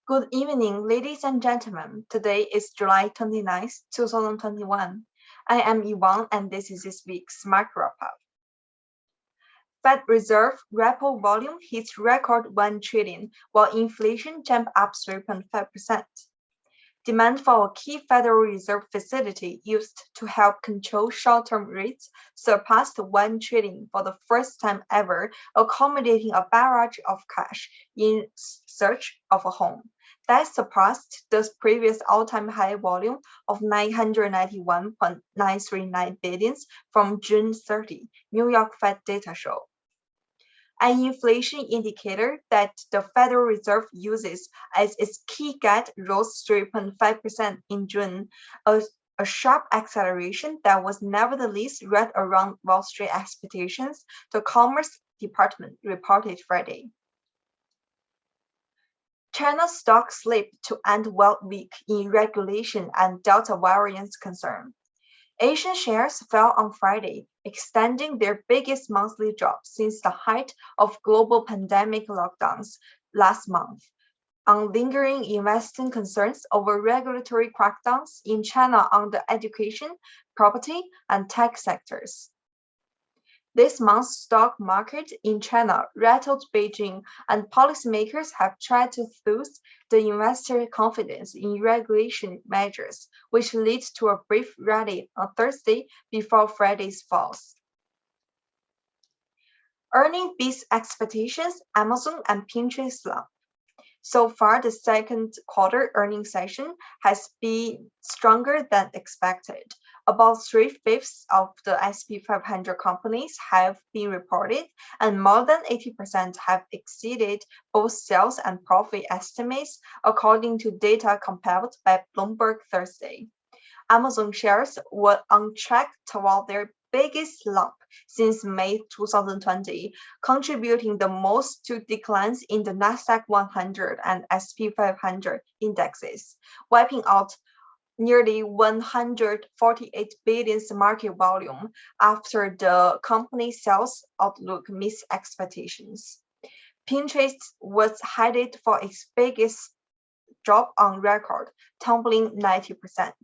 Good evening, ladies and gentlemen. Today is July 29th, 2021. I am Yvonne, and this is this week's Smart Wrap-Up. Fed Reserve repo volume hits record 1 trillion, while inflation jumped up 3.5%. Demand for a key Federal Reserve facility used to help control short-term rates surpassed 1 trillion for the first time ever, accommodating a barrage of cash in search of a home. That surpassed the previous all-time high volume of 991.939 billion from June 30, New York Fed data show. An inflation indicator that the Federal Reserve uses as its key gauge rose 3.5% in June, a sharp acceleration that was nevertheless right around Wall Street expectations, the Commerce Department reported Friday. China's stock slipped to end well weak in regulation and Delta variant concern. Asian shares fell on Friday, extending their biggest monthly drop since the height of global pandemic lockdowns last month, on lingering investing concerns over regulatory crackdowns in China on the education, property, and tech sectors. This month's stock market in China rattled Beijing, and policymakers have tried to boost the investor confidence in regulation measures, which led to a brief rally on Thursday before Friday's falls. Earnings beat expectations, Amazon and Pinterest slump. So far, the second quarter earnings session has been stronger than expected. About 3/5 of the S&P 500 companies have been reported, and more than 80% have exceeded both sales and profit estimates, according to data compiled by Bloomberg Thursday. Amazon shares were on track toward their biggest slump since May 2020, contributing the most to declines in the Nasdaq 100 and S&P 500 indexes, wiping out nearly 148 billion market volume after the company's sales outlook missed expectations. Pinterest was headed for its biggest drop on record, tumbling 90%.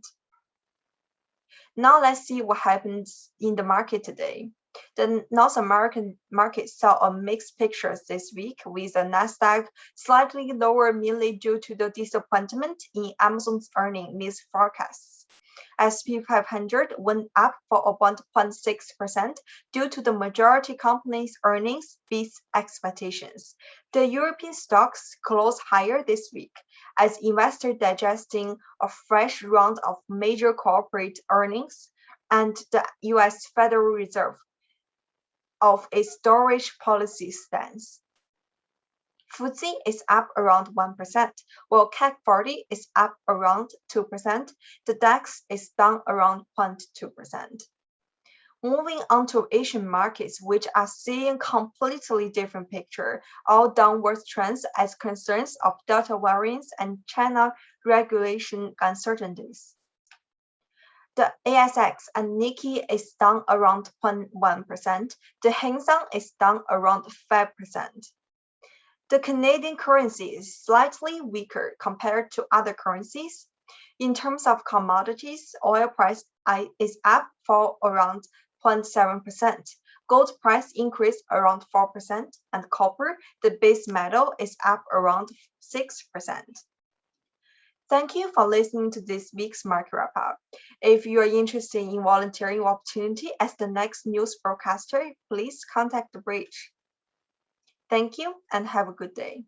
Now let's see what happens in the market today. The North American market saw a mixed picture this week, with the Nasdaq slightly lower mainly due to the disappointment in Amazon's earnings miss forecasts. S&P 500 went up for about 0.6% due to the majority company's earnings beat expectations. The European stocks closed higher this week, as investors digesting a fresh round of major corporate earnings and the U.S. Federal Reserve of its storage policy stance. FTSE is up around 1%, while CAC 40 is up around 2%. The DAX is down around 0.2%. Moving on to Asian markets, which are seeing completely different picture, all downward trends as concerns of Delta variants and China regulation uncertainties. The ASX and Nikkei is down around 0.1%. The Hang Seng is down around 5%. The Canadian currency is slightly weaker compared to other currencies. In terms of commodities, oil price is up for around 0.7%. Gold price increased around 4%, and copper, the base metal, is up around 6%. Thank you for listening to this week's Market Wrap-Up. If you are interested in volunteering opportunity as the next news broadcaster, please contact the bridge. Thank you and have a good day.